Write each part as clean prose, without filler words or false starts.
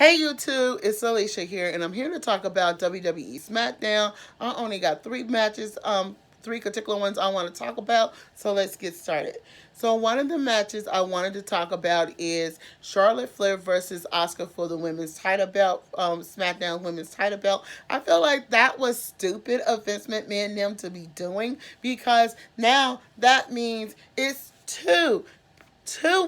Hey YouTube, it's Alicia here, and I'm here to talk about WWE SmackDown. I only got three matches, three particular ones I want to talk about, so let's get started. So one of the matches I wanted to talk about is Charlotte Flair versus Auska for the women's title belt, SmackDown women's title belt. I feel like that was stupid of Vince McMahon and them to be doing because now that means it's two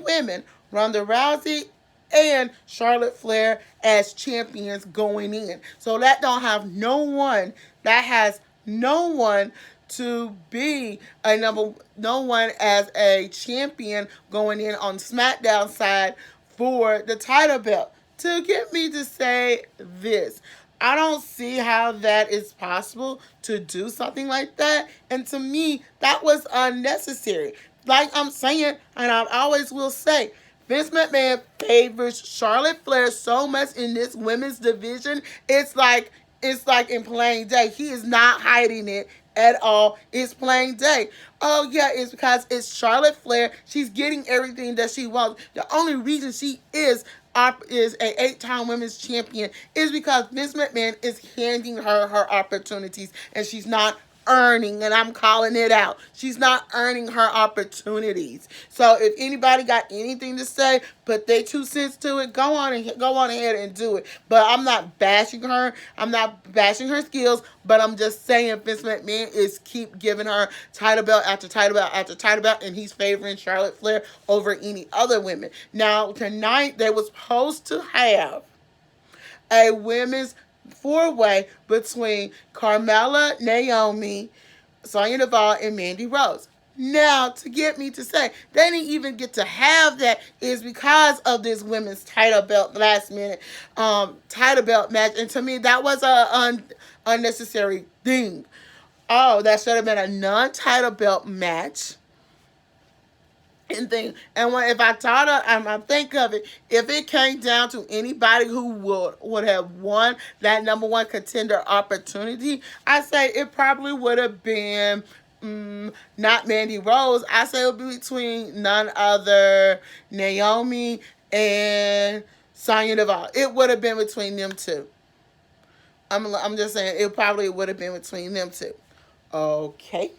women, Ronda Rousey and Charlotte Flair as champions going in. So that don't have no one, that has no one to be a number, no one as a champion going in on SmackDown side for the title belt. To get me to say this, I don't see how that is possible to do something like that. And to me, that was unnecessary. Like I'm saying, and I always will say, Vince McMahon favors Charlotte Flair so much in this women's division. It's like in plain day. He is not hiding it at all. It's plain day. Oh yeah, it's because it's Charlotte Flair. She's getting everything that she wants. The only reason she is a 8-time women's champion is because Vince McMahon is handing her opportunities, and she's not earning, and I'm calling it out. She's not earning her opportunities. So if anybody got anything to say, put their 2 cents to it. Go on ahead and do it. But I'm not bashing her. I'm not bashing her skills. But I'm just saying Vince McMahon is keep giving her title belt after title belt after title belt, and he's favoring Charlotte Flair over any other women. Now tonight they was supposed to have a women's four-way between Carmella, Naomi, Sonja Deville, and Mandy Rose. Now, to get me to say they didn't even get to have that is because of this women's title belt last minute title belt match, and to me that was a unnecessary thing. Oh, that should have been a non-title belt match and thing. And when if I thought of, I think of it, if it came down to anybody who would have won that number one contender opportunity, I say it probably would have been not Mandy Rose. I say it would be between none other Naomi and Sonya Deville. It would have been between them two. I'm just saying it probably would have been between them two. Okay.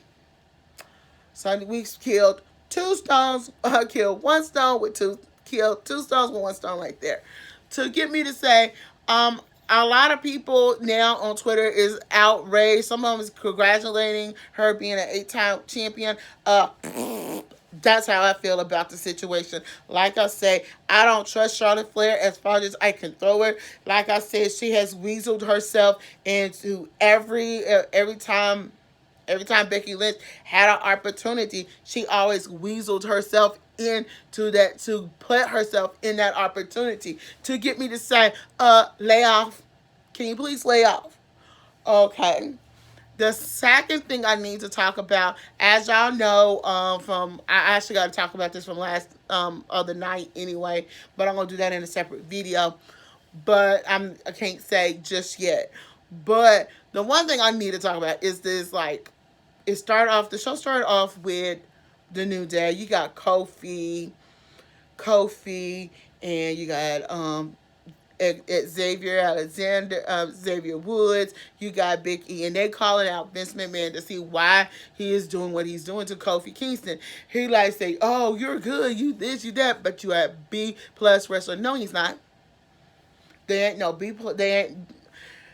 So we killed two stones, killed one stone with two, killed two stones with one stone right there. To get me to say, a lot of people now on Twitter is outraged. Some of them is congratulating her being an 8-time champion. That's how I feel about the situation. Like I say, I don't trust Charlotte Flair as far as I can throw her. Like I said, she has weaseled herself into every time. Every time Becky Lynch had an opportunity, she always weaseled herself into that to put herself in that opportunity to get me to say, lay off. Can you please lay off? Okay. The second thing I need to talk about, as y'all know, from I actually got to talk about this from last other night anyway, but I'm gonna do that in a separate video. But I can't say just yet. But the one thing I need to talk about is this, like, the show started off with the New Day. You got Kofi, and you got Xavier Alexander, Xavier Woods. You got Big E, and they calling out Vince McMahon to see why he is doing what he's doing to Kofi Kingston. He like say, "Oh, you're good, you this, you that, but you are a B+ wrestler." No, he's not. They ain't no B+. They ain't.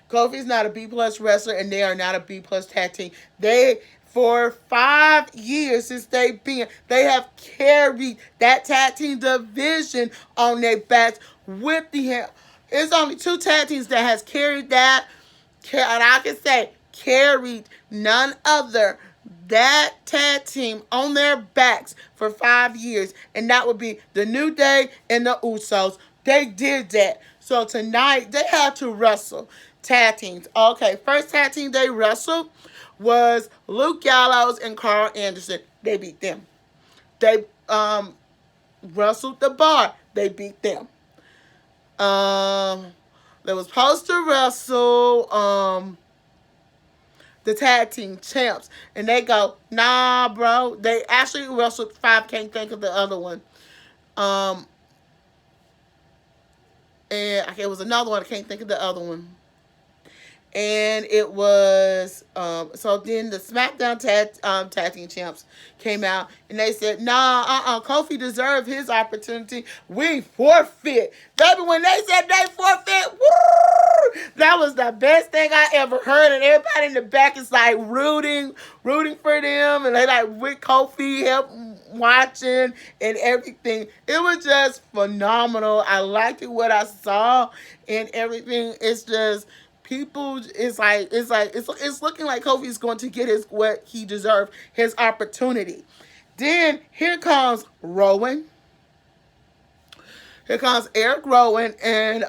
Kofi's not a B+ wrestler, and they are not a B+ tag team. They for 5 years since they have carried that tag team division on their backs with the. It's only 2 tag teams that has carried that, and I can say carried none other that tag team on their backs for 5 years, and that would be the New Day and the Usos. They did that. So tonight they had to wrestle tag teams. Okay, first tag team they wrestled was Luke Gallows and Carl Anderson. They beat them. They wrestled the Bar. They beat them. They was supposed to wrestle the tag team champs, and they go, nah, bro. They actually wrestled 5. Can't think of the other one. Um, and it was another one. I can't think of the other one. And it was so then the SmackDown tag team champs came out and they said, nah, Kofi deserved his opportunity. We forfeit. Baby, when they said they forfeit, woo, that was the best thing I ever heard. And everybody in the back is like rooting for them, and they like with Kofi help watching and everything. It was just phenomenal. I liked it what I saw and everything. It's just people, it's looking like Kofi's going to get his what he deserved, his opportunity. Then here comes Rowan. Here comes Eric Rowan and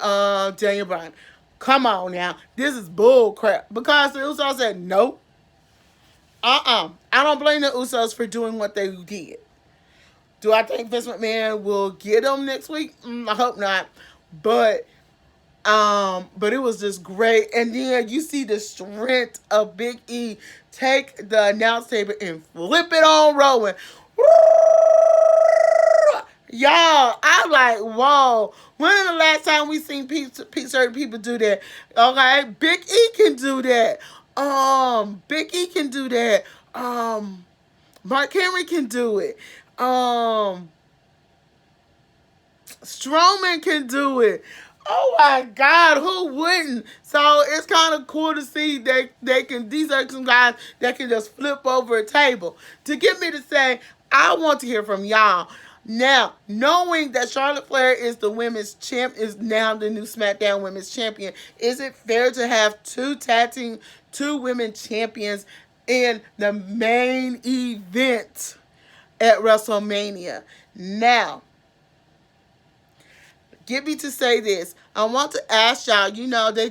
Daniel Bryan. Come on now, this is bull crap, because the Usos said no. I don't blame the Usos for doing what they did. Do I think Vince McMahon will get them next week? I hope not. But it was just great. And then you see the strength of Big E take the announce table and flip it on Rowan. Y'all, I'm like, whoa. When is the last time we seen certain people do that? Okay, Big E can do that. Big E can do that. Mark Henry can do it. Strowman can do it. Oh my God, who wouldn't? So it's kind of cool to see they can. These are some guys that can just flip over a table. To get me to say, I want to hear from y'all. Now, knowing that Charlotte Flair is the women's champ, is now the new SmackDown Women's Champion, is it fair to have two women champions in the main event at WrestleMania? Now, get me to say this. I want to ask y'all, they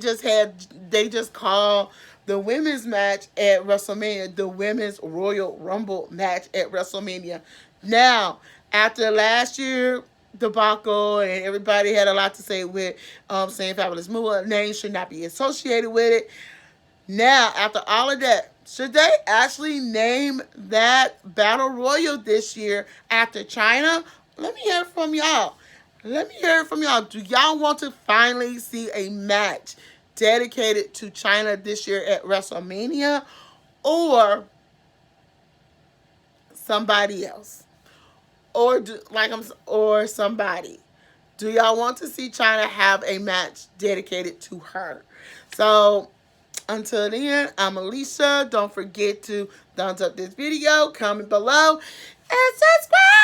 just called the women's match at WrestleMania, the women's Royal Rumble match at WrestleMania. Now, after last year debacle, and everybody had a lot to say with saying Fabulous Moolah name should not be associated with it. Now, after all of that, should they actually name that Battle Royal this year after China? Let me hear from y'all. Do y'all want to finally see a match dedicated to China this year at WrestleMania, or somebody else? Or somebody. Do y'all want to see China have a match dedicated to her? So, until then, I'm Alicia. Don't forget to thumbs up this video, comment below, and subscribe.